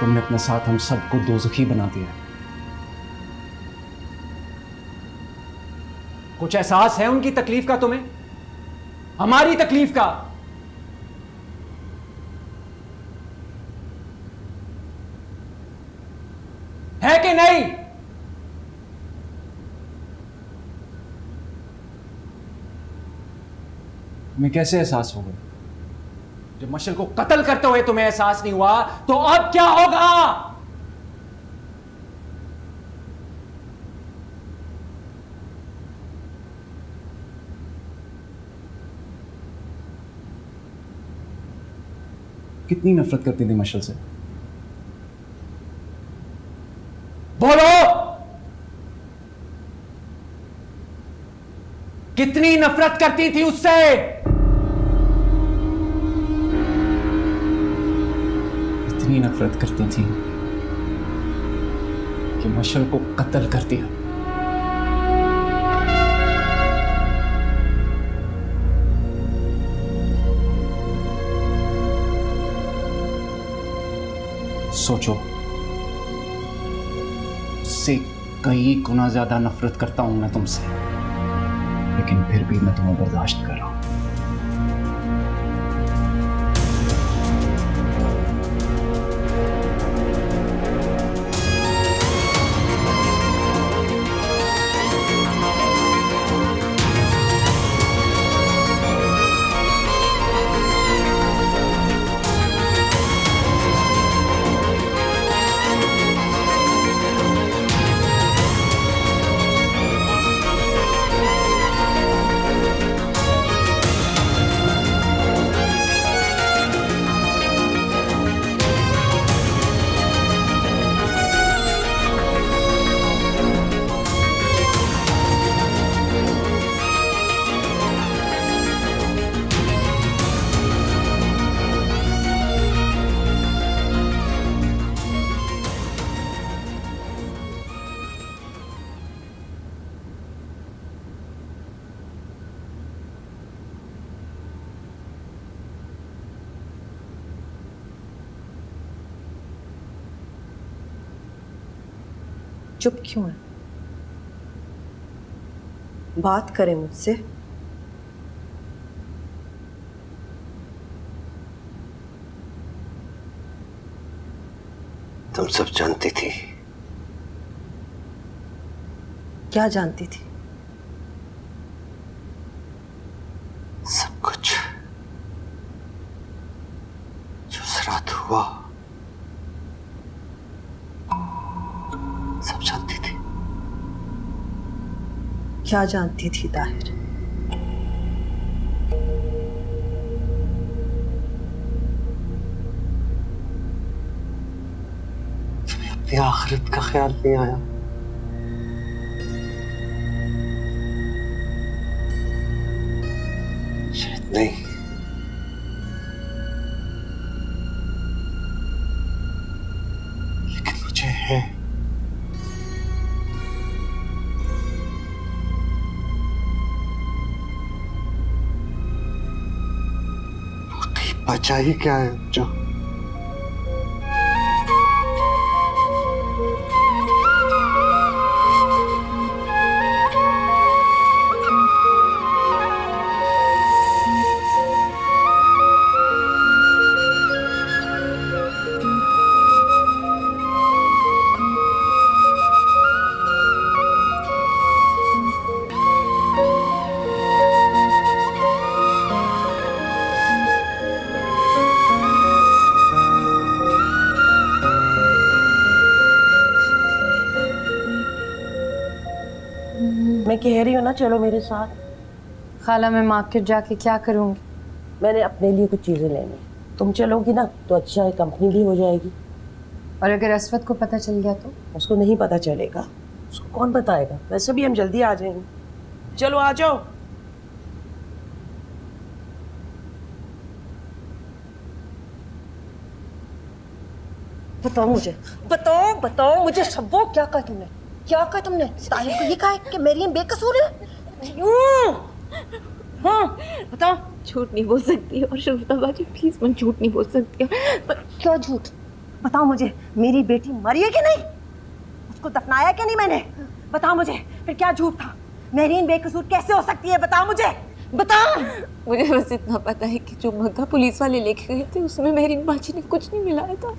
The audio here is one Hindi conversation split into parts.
तुमने अपने साथ हम सबको दोज़खी बना दिया। कुछ एहसास है उनकी तकलीफ का तुम्हें, हमारी तकलीफ का? है कि नहीं? तुम्हें कैसे एहसास होगा? जब मशल को कत्ल करते हुए तुम्हें एहसास नहीं हुआ तो अब क्या होगा? कितनी नफरत करती थी मशल से? बोलो, कितनी नफरत करती थी उससे? इतनी नफरत करती थी कि मशल को कत्ल कर दिया। सोचो, उससे कई गुना ज्यादा नफरत करता हूं मैं तुमसे, लेकिन फिर भी मैं तुम्हें बर्दाश्त कर रहा हूं। चुप क्यों है? बात करें मुझसे। तुम सब जानती थी। क्या जानती थी? सब कुछ। जो उस रात हुआ सब जानती थी। क्या जानती थी ताहिर? तुम्हें अपनी आखिरत का ख्याल नहीं आया? शायद नहीं। लेकिन मुझे है। बचा ही क्या है जो? मैं कह रही हूँ ना, चलो मेरे साथ। खाला, मैं मार्केट जाके क्या करूँगी? मैंने अपने लिए कुछ चीजें लेनी। तुम चलोगी ना तो अच्छा है, कंपनी भी हो जाएगी। और अगर अस्वद को पता चल गया तो? उसको नहीं पता चलेगा। उसको कौन बताएगा? वैसे भी हम जल्दी आ जाएंगे। चलो आ जाओ। बताओ मुझे, बताओ मुझे शब्बो, क्या कहा तुमने? क्या कहा तुमने? ताहिर को ये कहा कि मेरियम बेकसूर है? हाँ बताओ। झूठ नहीं बोल सकती और शगुफ्ता बाजी प्लीज, मैं झूठ नहीं बोल सकती। क्या झूठ? बताओ मुझे, मेरी बेटी मरी है कि नहीं? उसको दफनाया कि नहीं मैंने? बताओ मुझे, फिर क्या झूठ था? मेरीन बेकसूर कैसे हो सकती है? बताओ मुझे, बताओ। मुझे बस इतना पता है कि जो मग्गा पुलिस वाले लेके गए थे उसमें मेरीन बाजी ने कुछ नहीं मिलाया था।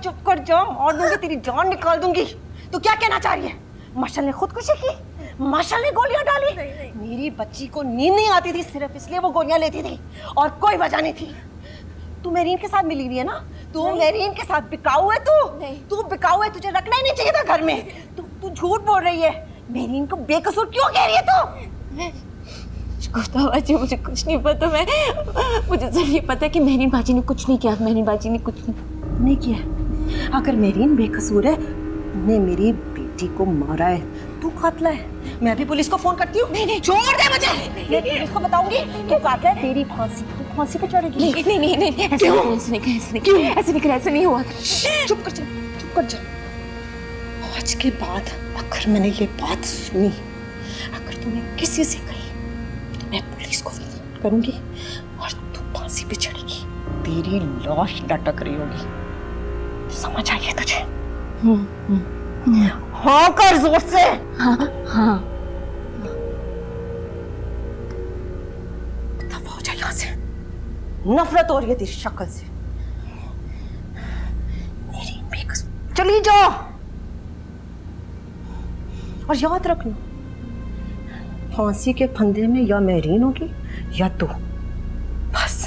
चुप कर जा, मार दूंगी, तेरी जान निकाल दूंगी। तू क्या कहना चाह रही है? मार्शल ने खुदकुशी की? मार्शल ने गोलियां डाली? मेरी बच्ची को नींद नहीं आती थी सिर्फ इसलिए वो गोलियां लेती थी, और कोई वजह नहीं थी। तू मेरीन के साथ मिली हुई है ना? तू मेरीन के साथ बिकाऊ है तू। तू बिकाऊ है, तुझे रखना ही नहीं चाहिए था घर में। तू झूठ बोल रही है। मेरीन को बेकसूर क्यों कह रही है तू? बाजी मुझे कुछ नहीं पता। मुझे सिर्फ ये पता है कि मेरीन बाजी ने कुछ नहीं किया। मेरीन बाजी ने कुछ नहीं किया। अगर मेरीन बेकसूर है, ने मेरी बेटी को मारा है, तू कातिल है। मैं भी पुलिस को फोन करती हूँ। नहीं, छोड़ दे मुझे। मैं पुलिस को बताऊंगी तू कातिल है। तेरी फांसी पे चढ़ेगी। नहीं, ऐसे नहीं हुआ। चुप कर जा। आज के बाद अगर मैंने ये बात सुनी, अगर तूने किसी से कही, तो मैं पुलिस को फोन करूंगी और तू फांसी पे चढ़ेगी। तेरी लाश लटक रही होगी। समझ आई है तुझे? हाँ कर जोर से। हाँ। दफा हो जा यहाँ से। नफरत हो रही है तेरी शक्ल से। मेरी बेकसूर चली जाओ। और याद रखना, फांसी के फंदे में या मेरीन होगी या तू, बस।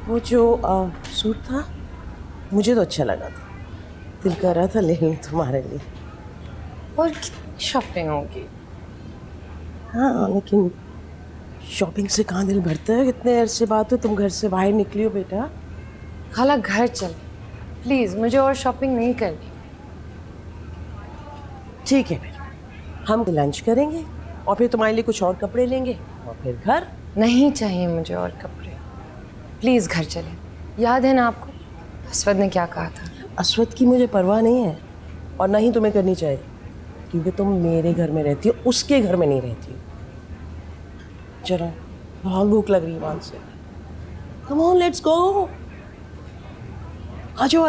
वो जो सूट था मुझे तो अच्छा लगा था, दिल कर रहा था ले लूं तुम्हारे लिए। और कितनी शॉपिंग होगी? हाँ, लेकिन शॉपिंग से कहाँ दिल भरता है। कितने अरसे बाद तो तुम घर से बाहर निकली हो बेटा। खाला घर चल प्लीज, मुझे और शॉपिंग नहीं करनी। ठीक है, फिर हम लंच करेंगे और फिर तुम्हारे लिए कुछ और कपड़े लेंगे और फिर घर। नहीं चाहिए मुझे और कपड़े, प्लीज घर चले। याद है ना आपको असवद ने क्या कहा था? असवद की मुझे परवाह नहीं है और ना ही तुम्हें करनी चाहिए, क्योंकि तुम मेरे घर में रहती हो, उसके घर में नहीं रहती हो। चलो, बहुत भूख लग रही है वहां से। Come on, let's go. आ जाओ।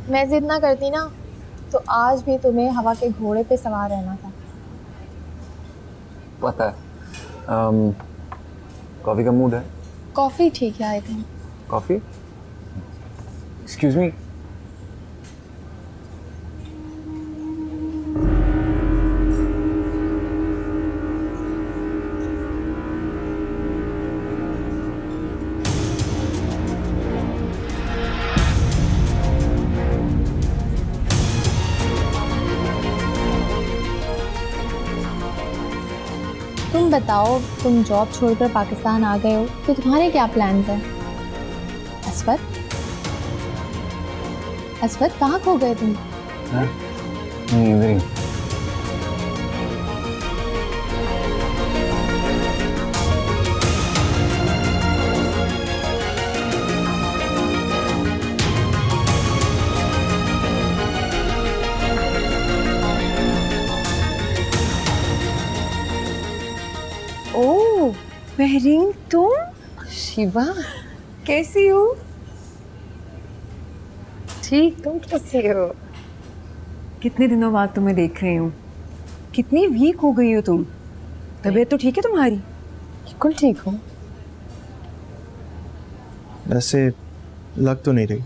मैं जिद ना करती ना तो आज भी तुम्हें हवा के घोड़े पे सवार रहना था। पता है। कॉफ़ी का मूड है? कॉफ़ी ठीक है I think. Coffee? Excuse me. तुम बताओ, तुम जॉब छोड़कर पाकिस्तान आ गए हो तो तुम्हारे क्या प्लान्स हैं? अस्वद कहाँ खो गए तुम? नहीं, इधर ही। ओह मेरीन, तुम? शिवा कैसी हो? ठीक, तुम कैसी हो? कितने दिनों बाद तुम्हें देख रही हूँ। कितनी वीक हो गई हो तुम। तबीयत तो ठीक है तुम्हारी? बिल्कुल ठीक हूँ। वैसे लग तो नहीं रही।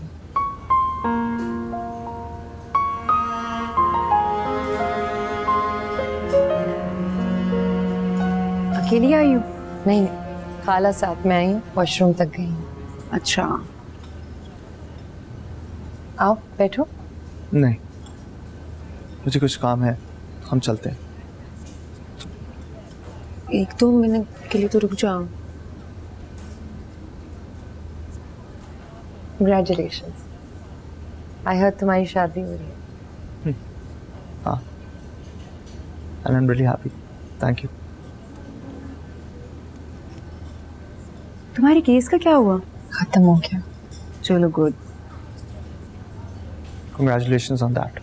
अकेली आई हो? नहीं, खाला साथ में आई हूँ, वॉशरूम तक गई हूँ। अच्छा, आओ बैठो। नहीं, मुझे कुछ काम है, हम चलते हैं। 1-2 मिनट के लिए तो रुक जाओ। Congratulations. I heard तुम्हारी शादी हो रही है। हाँ, and I'm really happy. Thank you. तुम्हारे केस का क्या हुआ? खत्म हो गया। चलो गुड। Congratulations on that.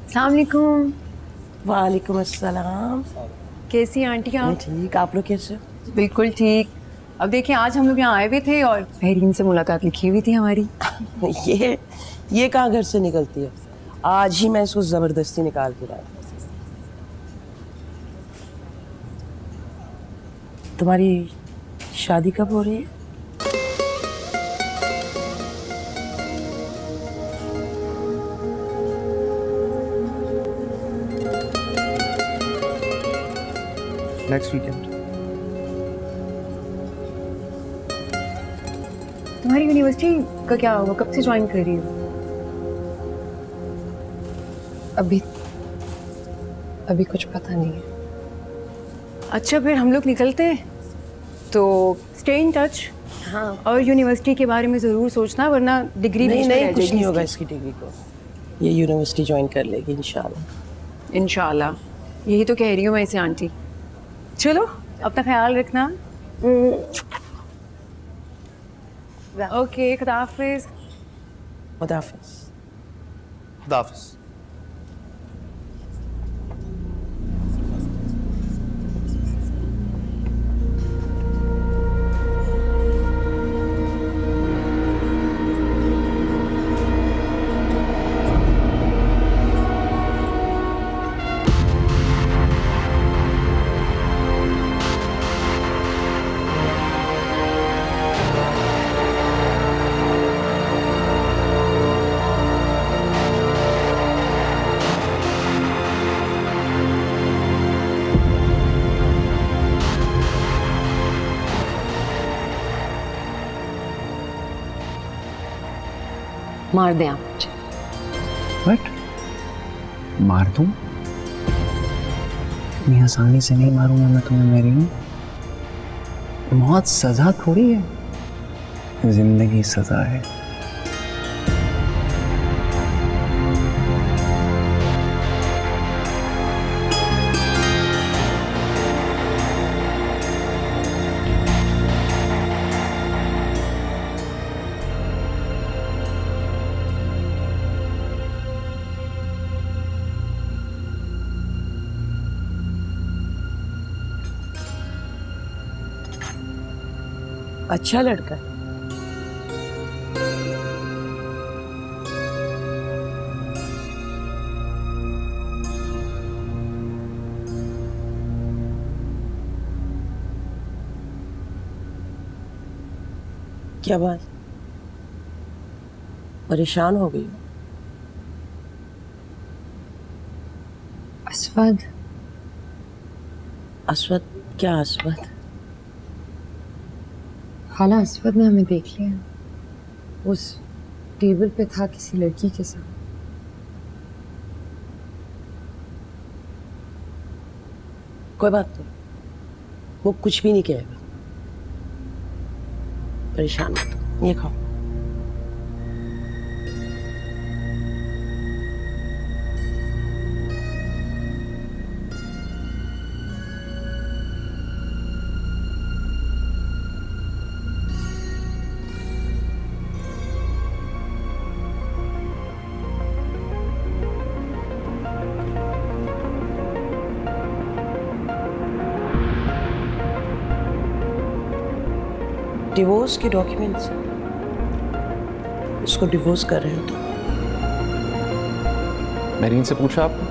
अस्सलाम वालेकुम। वालेकुम अस्सलाम। कैसी हैं आंटी मैं आप? ठीक, आप लोग कैसे हो? बिल्कुल ठीक। अब देखिए आज हम लोग यहाँ आए हुए थे और महरीन से मुलाकात लिखी हुई थी हमारी। ये कहाँ घर से निकलती है? आज ही मैं इसको जबरदस्ती निकाल के लाया। तुम्हारी शादी कब हो रही है? Next weekend. तुम्हारी यूनिवर्सिटी का क्या होगा? कब से ज्वाइन कर रही हो? अभी कुछ पता नहीं है। अच्छा फिर हम लोग निकलते हैं, तो स्टे इन टच। हाँ, और यूनिवर्सिटी के बारे में ज़रूर सोचना, वरना डिग्री नहीं बीच में नहीं, रह कुछ जाएगी नहीं होगा इसकी। इसकी डिग्री को। ये यूनिवर्सिटी ज्वाइन कर लेगी इंशाल्लाह। इंशाल्लाह, यही तो कह रही हूँ मैं इसे आंटी। चलो अपना ख्याल रखना। ओके, खुदा हाफिज़। खुदा हाफिज़। खुदा हाफिज़। मार दें आप मुझे। बट मार दूं? इतनी आसानी से नहीं मारूंगा मैं तुम्हें मेरी। मौत सजा थोड़ी है, जिंदगी सजा है। अच्छा लड़का है। क्या बात, परेशान हो गई हो? अस्वद। अस्वद? क्या अस्वद? खाला अस्वद ने हमें देख लिया, उस टेबल पे था किसी लड़की के साथ। कोई बात नहीं, वो कुछ भी नहीं कहेगा। परेशान मत हो, ये खाओ। डिवोर्स के डॉक्यूमेंट्स, उसको डिवोर्स कर रहे हो तो? महरीन से पूछा आपने?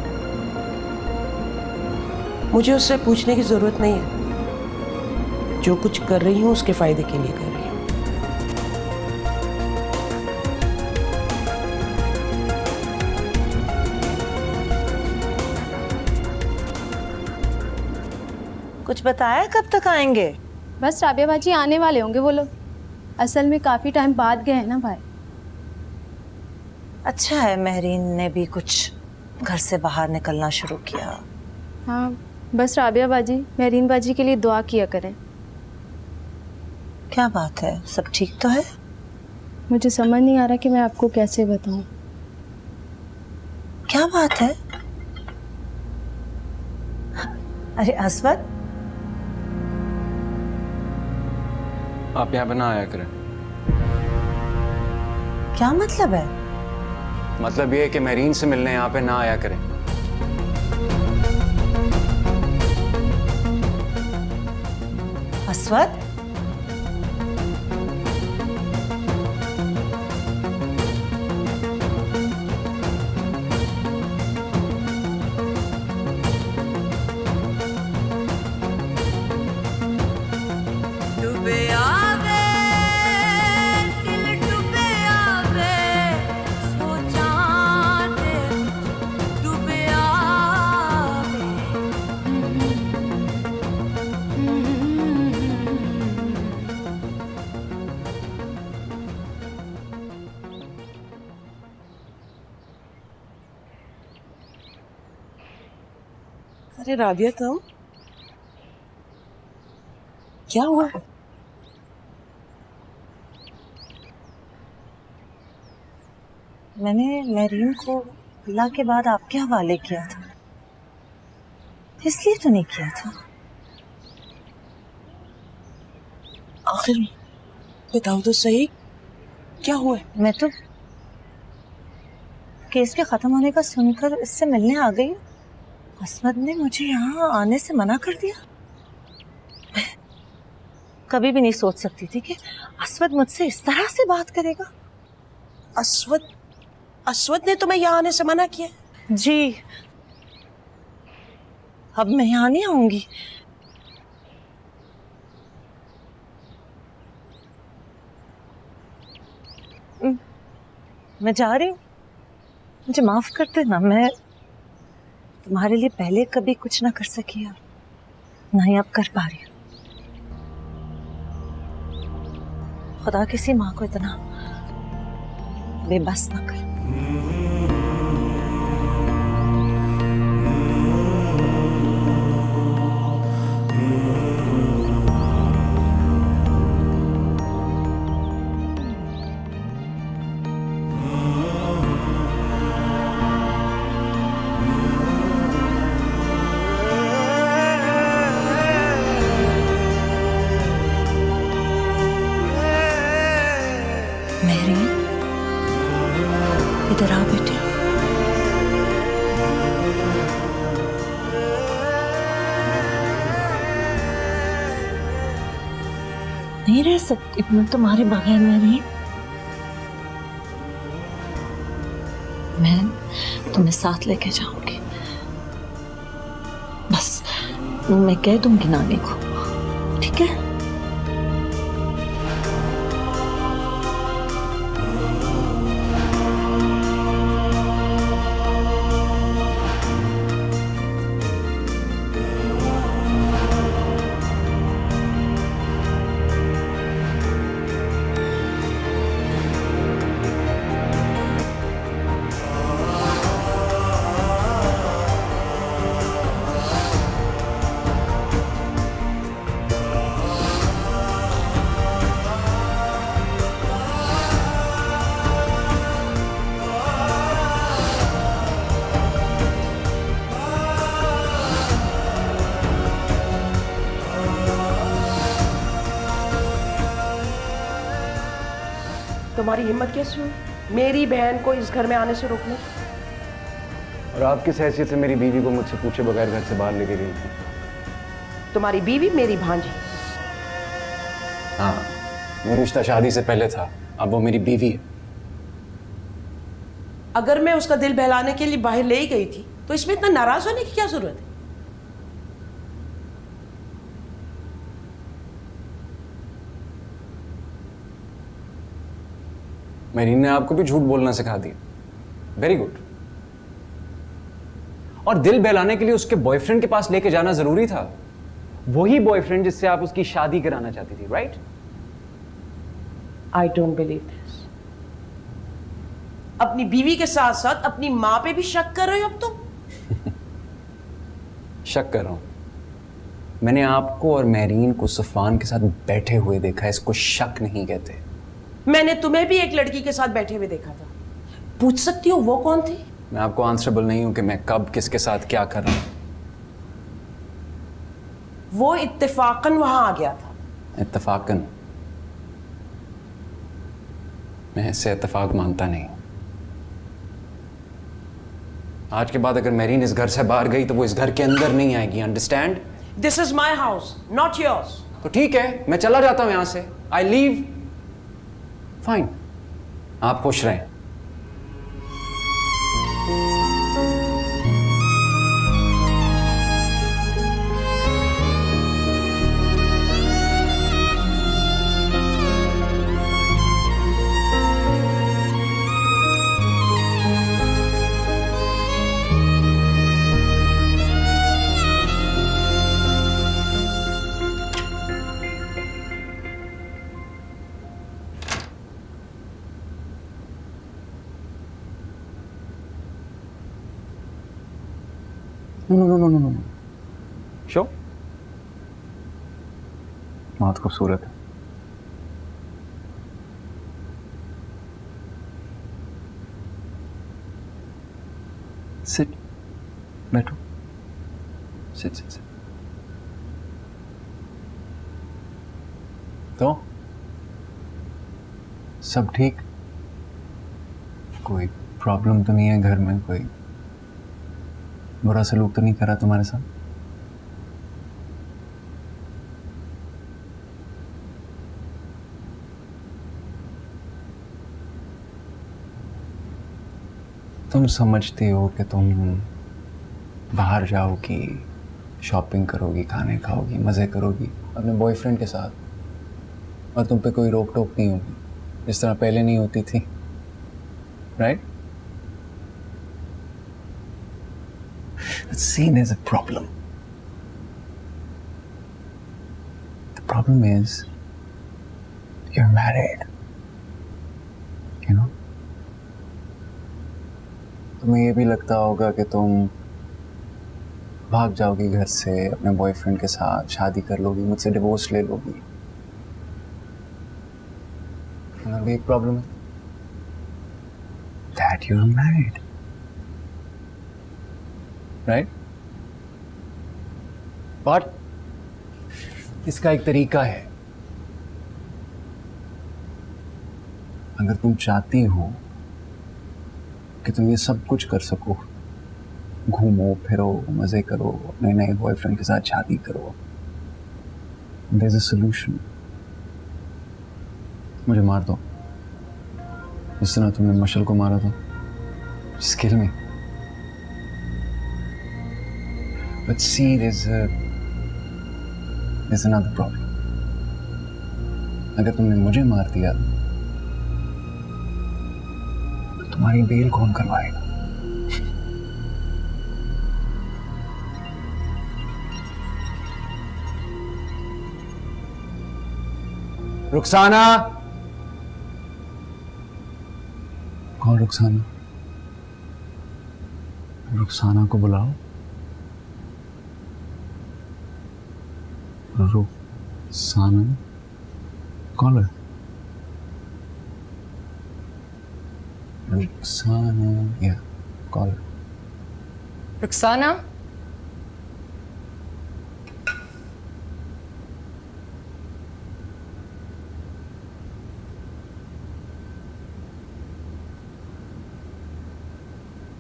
मुझे उससे पूछने की जरूरत नहीं है। जो कुछ कर रही हूँ उसके फायदे के लिए कर रही हूँ। कुछ बताया कब तक आएंगे? बस राबिया बाजी आने वाले होंगे वो लोग। असल में काफ़ी टाइम बाद गए हैं ना भाई। अच्छा है महरीन ने भी कुछ घर से बाहर निकलना शुरू किया। हाँ, बस राबिया बाजी महरीन बाजी के लिए दुआ किया करें। क्या बात है, सब ठीक तो है? मुझे समझ नहीं आ रहा कि मैं आपको कैसे बताऊं। क्या बात है? अरे अस्वद, आप यहाँ पे ना आया करें। क्या मतलब है? मतलब ये है कि मेरीन से मिलने यहाँ पे ना आया करें। अस्वद, अरे राबिया, तुम क्या हुआ? मैंने मेरीन को अल्लाह के बाद आपके हवाले किया था, इसलिए तो नहीं किया था। आखिर बताओ तो सही, क्या हुआ? मैं तो केस के खत्म होने का सुनकर इससे मिलने आ गई। अस्वद ने मुझे यहाँ आने से मना कर दिया। मैं कभी भी नहीं सोच सकती थी कि अस्वद मुझसे इस तरह से बात करेगा। अस्वद ने तुम्हें यहाँ आने से मना किया? जी, अब मैं यहाँ नहीं आऊंगी। मैं जा रही हूँ, मुझे माफ कर देना। मैं तुम्हारे लिए पहले कभी कुछ ना कर सकी, ना ही अब कर पा रही हूँ। खुदा किसी माँ को इतना बेबस ना करे। मेरी इधर आ बेटे। नहीं रह सकती मैं तुम्हारे बगैर। मेरी, मैं तुम्हें साथ लेके जाऊंगी। बस मैं कह दूंगी नानी को, ठीक है? तुम्हारी हिम्मत कैसे हुई मेरी बहन को इस घर में आने से रोकने? और आप किस हैसियत से मेरी बीवी को मुझसे पूछे बगैर घर से बाहर लेके गई थी? तुम्हारी बीवी मेरी भांजी। हाँ, वो रिश्ता शादी से पहले था, अब वो मेरी बीवी है। अगर मैं उसका दिल बहलाने के लिए बाहर ले ही गई थी तो इसमें इतना नाराज होने की क्या जरूरत है? मेरीन ने आपको भी झूठ बोलना सिखा दिया। Very good. और दिल बहलाने के लिए उसके बॉयफ्रेंड के पास लेके जाना जरूरी था। वही बॉयफ्रेंड जिससे आप उसकी शादी कराना चाहती थी, right? I don't believe this. अपनी बीवी के साथ साथ अपनी मां पे भी शक कर रहे हो अब तुम? शक कर रहा हूं। मैंने आपको और मेरीन को सफान के साथ बैठे हुए देखा है, इसको शक नहीं कहते। मैंने तुम्हें भी एक लड़की के साथ बैठे हुए देखा था। पूछ सकती हो वो कौन थी? मैं आपको आंसरेबल नहीं हूं कि मैं कब किसके साथ क्या कर रहा हूं। वो इत्तेफाकन वहां आ गया था। इत्तेफाकन? मैं इससे इत्तेफाक मानता नहीं। आज के बाद अगर मेरीन इस घर से बाहर गई तो वो इस घर के अंदर नहीं आएगी, understand? This is my house, not yours. तो ठीक है, मैं चला जाता हूं यहां से। I leave. फाइन, आप खुश रहें। नो। शो बहुत खूबसूरत है। सिट, बैठो। सिट। तो सब ठीक? कोई प्रॉब्लम तो नहीं है घर में? कोई बुरा सलूक तो नहीं करा तुम्हारे साथ? तुम समझती हो कि तुम बाहर जाओगी, शॉपिंग करोगी, खाने खाओगी, मज़े करोगी अपने बॉयफ्रेंड के साथ, और तुम पे कोई रोक टोक नहीं होगी, जिस तरह पहले नहीं होती थी, right? It's seen as a problem. The problem is you're married. You know? तुम्हें ये भी लगता होगा कि तुम भाग जाओगी घर से अपने बॉयफ्रेंड के साथ, शादी कर लोगी, मुझसे डिवोर्स ले लोगी। और भी एक प्रॉब्लम है, that you're married. Right? But इसका एक तरीका है। अगर तुम चाहती हो कि तुम ये सब कुछ कर सको, घूमो फिरो, मजे करो, अपने नए बॉयफ्रेंड के साथ शादी करो, देयर इज अ सॉल्यूशन। मुझे मार दो जिस तरह तुमने मशल को मारा था। Just kill me. But see, there's another problem. अगर तुमने मुझे मार दिया तो तुम्हारी बेल कौन करवाएगा? रुखसाना! कौन रुखसाना? रुखसाना को बुलाओ। रुखसाना कौन है? रुखसाना या कौन? रुखसाना?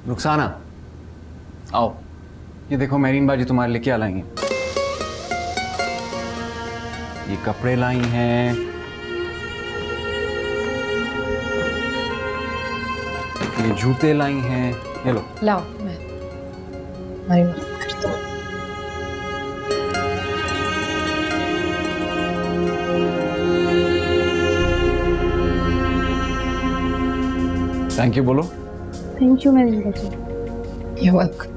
रुखसाना आओ, ये देखो मेरीन बाजी तुम्हारे लिए क्या लाई हैं। ये कपड़े लाई हैं, ये जूते लाई हैं, ये लो। लाओ, मैं हमारी मदद करती हूँ। थैंक यू बोलो। थैंक यू मेरी बच्ची। You're welcome.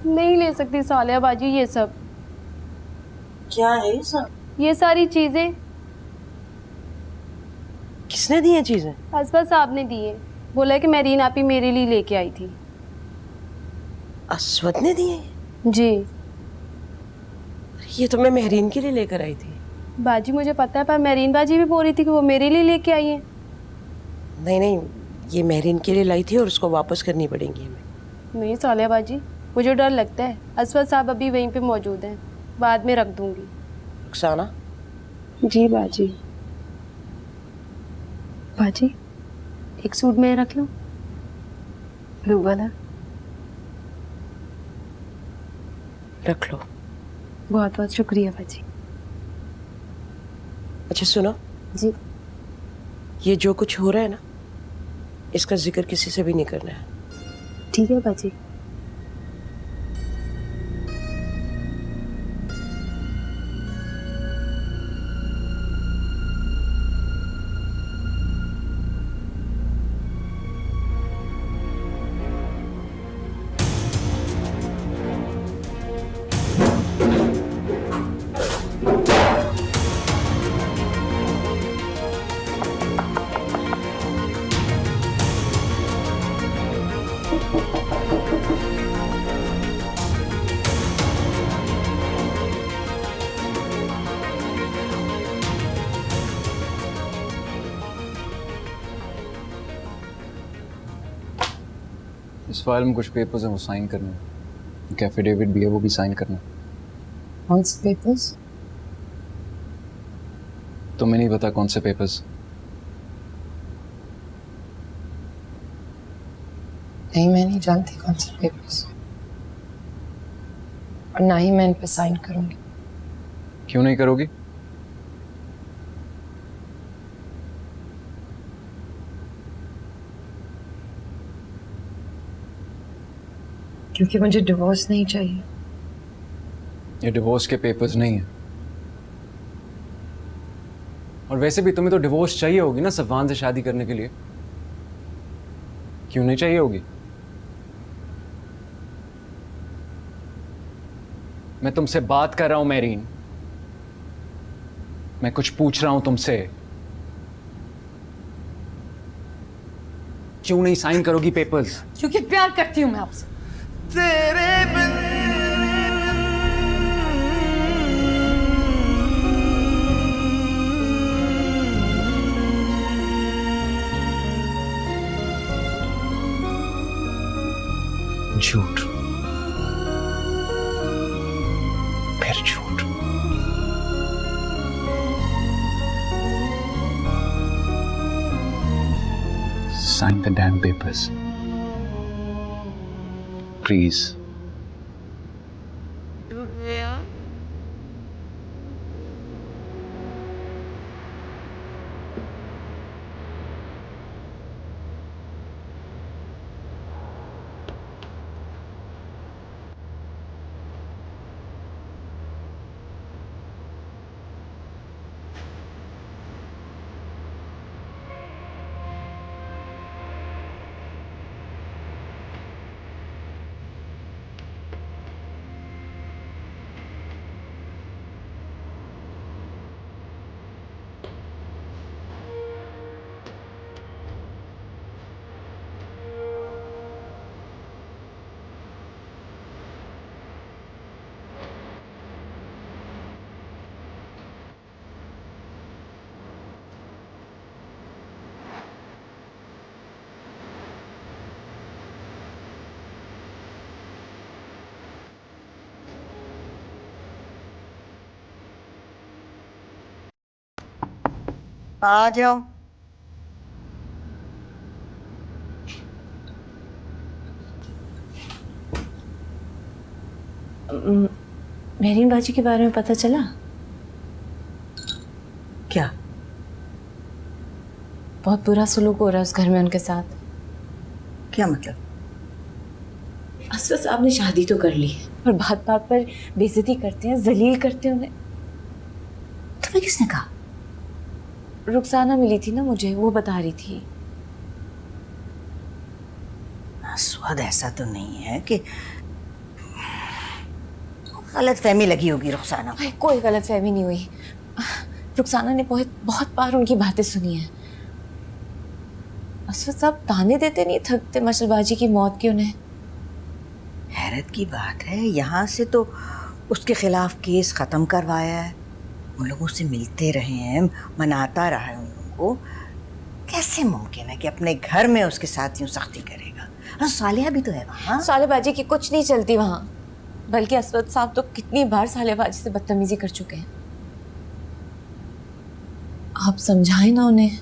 नहीं ले सकती सालिया बाजी ये सब। क्या है ये सब? ये सारी चीजें किसने दी ये चीजें? असफर साहब ने दी है, बोला है कि मेरीन आप ही मेरे लिए लेके आई थी। असवद ने दिए? जी ये तो मैं मेहरीन के लिए लेकर आई थी। बाजी मुझे पता है, पर मेरीन बाजी भी बोल रही थी कि वो मेरे लिए लेके आई है। नहीं नहीं, ये मेहरीन के लिए लाई थी और उसको वापस करनी पड़ेगी हमें। नहीं सालिया बाजी, मुझे डर लगता है। असफर साहब अभी वहीं पे मौजूद हैं, बाद में रख दूंगी। रुखसाना। जी बाजी। बाजी एक सूट में रख लो, ब्लू वाला। रख लो। बहुत बहुत शुक्रिया बाजी। अच्छा सुनो जी। ये जो कुछ हो रहा है ना, इसका जिक्र किसी से भी नहीं करना है। ठीक है बाजी। इस फाइल में कुछ पेपर्स हैं, वो साइन करने हैं। एफिडेविट भी है, वो भी साइन करना है। कौन से पेपर्स? तुम्हें नहीं पता कौन से पेपर्स? नहीं, मैं नहीं जानती कौन से पेपर्स, और ना ही मैं इन पे साइन करूंगी। क्यों नहीं करोगी? क्योंकि मुझे डिवोर्स नहीं चाहिए। ये डिवोर्स के पेपर्स नहीं है। और वैसे भी तुम्हें तो डिवोर्स चाहिए होगी ना सफवान से शादी करने के लिए। क्यों नहीं चाहिए होगी? मैं तुमसे बात कर रहा हूं मेरीन, मैं कुछ पूछ रहा हूं तुमसे। क्यों नहीं साइन करोगी पेपर्स? क्योंकि प्यार करती हूं मैं आपसे। तेरे बिन झूठ, फिर झूठ। Sign the damn papers. Please. आ जाओ। मेरीन बाजी के बारे में पता चला? क्या? बहुत बुरा सलूक हो रहा है उस घर में उनके साथ। क्या मतलब? असफर साहब ने शादी तो कर ली और बात बात पर बेइज्जती करते हैं, जलील करते हैं उन्हें। तुम्हें किसने कहा? रुखसाना मिली थी ना मुझे, वो बता रही थी। स्वाद ऐसा तो नहीं है कि गलत फहमी लगी होगी रुखसाना। भाई कोई गलत फहमी नहीं हुई। रुखसाना ने बहुत बहुत बार उनकी बातें सुनी है। असद साहब ताने देते नहीं थकते मशलबाजी की मौत की उन्हें। हैरत की बात है, यहाँ से तो उसके खिलाफ केस ख़त्म करवाया है, उन लोगों से मिलते रहे हैं, मनाता रहा है उन लोगों को। कैसे मुमकिन है कि अपने घर में उसके साथ यूँ सख्ती करेगा? और सालिया भी तो है वहाँ। सालेबाजी की कुछ नहीं चलती वहाँ, बल्कि असद साहब तो कितनी बार सालेबाजी से बदतमीजी कर चुके हैं। आप समझाएं ना उन्हें।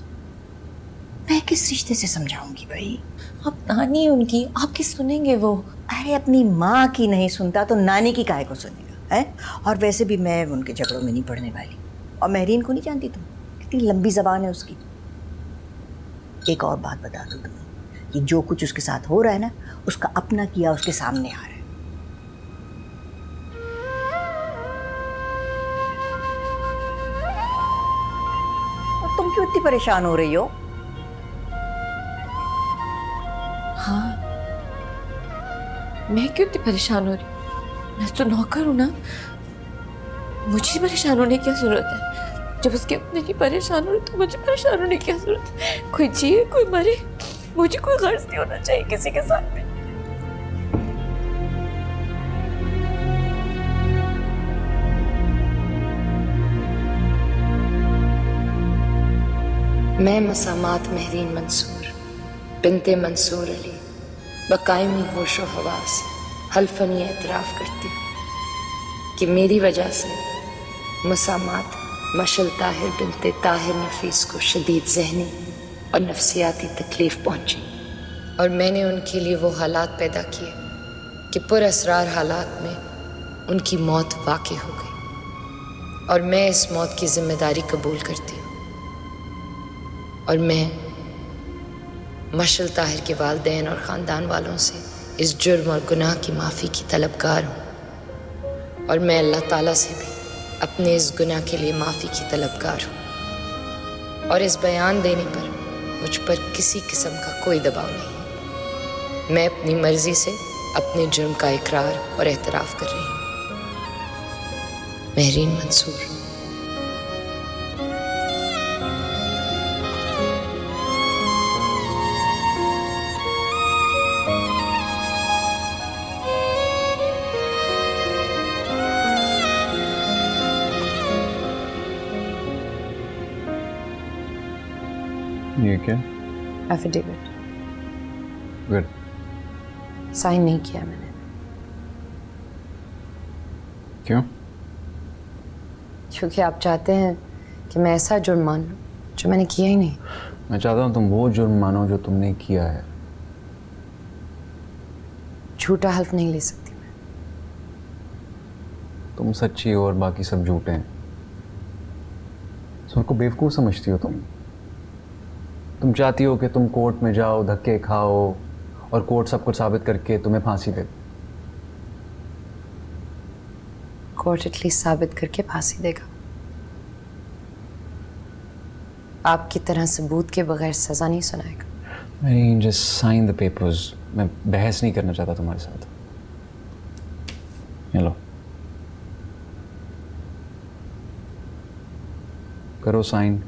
मैं किस रिश्ते से समझाऊंगी भाई? आप नानी उनकी, आपकी सुनेंगे वो। अरे अपनी माँ की नहीं सुनता तो नानी की काहे को सुनेगा है? और वैसे भी मैं उनके झगड़ों में नहीं पड़ने वाली। और महरीन को नहीं जानती तुम, कितनी लंबी जबान है उसकी। एक और बात बता दूं तुम्हें कि जो कुछ उसके साथ हो रहा है ना, उसका अपना किया उसके सामने आ रहा है। और तुम क्यों इतनी परेशान हो रही हो? हाँ, मैं क्यों इतनी परेशान हो रही हूँ? मैं तो नौकर हूँ ना, मुझे परेशान होने की क्या जरूरत है? जब उसके अपने की परेशान हो रही तो मुझे परेशान होने की क्या जरूरत है? कोई जिए कोई मरे, मुझे कोई गर्ज नहीं होना चाहिए किसी के साथ में। मैं मसामात महरीन मंसूर बिनते मंसूर अली बकायमी होशो हवास हल्फन ये एतराफ़ करती हूँ कि मेरी वजह से मसामात मशल ताहिर बिनते ताहिर नफीस को शदीद ज़हनी और नफ्सियाती तकलीफ़ पहुँची, और मैंने उनके लिए वो हालात पैदा किए कि पुरअसरार हालात में उनकी मौत वाक़ई हो गई, और मैं इस मौत की ज़िम्मेदारी कबूल करती हूँ। और मैं मशल ताहिर के वालिदैन और ख़ानदान वालों से इस जुर्म और गुनाह की माफ़ी की तलबगार हूँ, और मैं अल्लाह ताला से भी अपने इस गुनाह के लिए माफ़ी की तलबगार हूँ। और इस बयान देने पर मुझ पर किसी किस्म का कोई दबाव नहीं है। मैं अपनी मर्ज़ी से अपने जुर्म का इकरार और एतराफ़ कर रही हूँ। महरीन मंसूर। ये क्या? एफिडेविट। गुड। साइन नहीं किया मैंने। क्यों? क्योंकि आप चाहते हैं कि मैं ऐसा जुर्म मान लूं जो मैंने किया ही नहीं। मैं चाहता हूँ तुम वो जुर्म मानो जो तुमने किया है। झूठा हल्फ नहीं ले सकती मैं। तुम सच्ची हो और बाकी सब झूठे हैं। सबको बेवकूफ़ समझती हो तुम चाहती हो कि तुम कोर्ट में जाओ, धक्के खाओ और कोर्ट सब कुछ साबित करके तुम्हें फांसी दे। कोर्ट एटलीस्ट साबित करके फांसी देगा। आपकी तरह सबूत के बगैर सज़ा नहीं सुनाएगा। नहीं, जस्ट साइन द पेपर्स। मैं बहस नहीं करना चाहता तुम्हारे साथ। ये लो, करो साइन।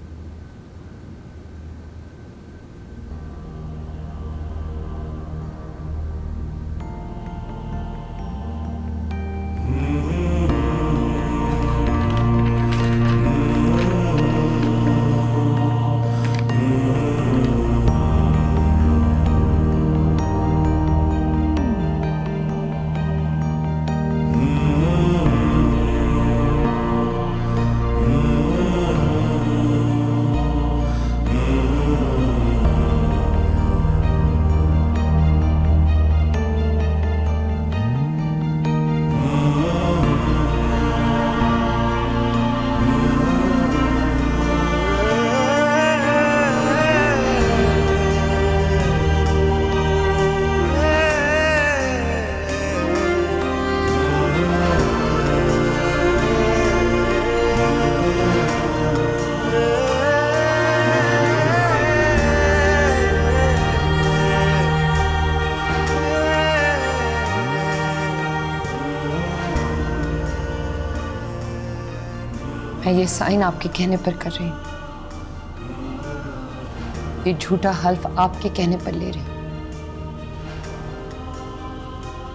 मैं ये साइन आपके कहने पर कर रही हूँ, ये झूठा हल्फ आपके कहने पर ले रही हूँ।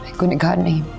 मैं गुनहगार नहीं हूँ।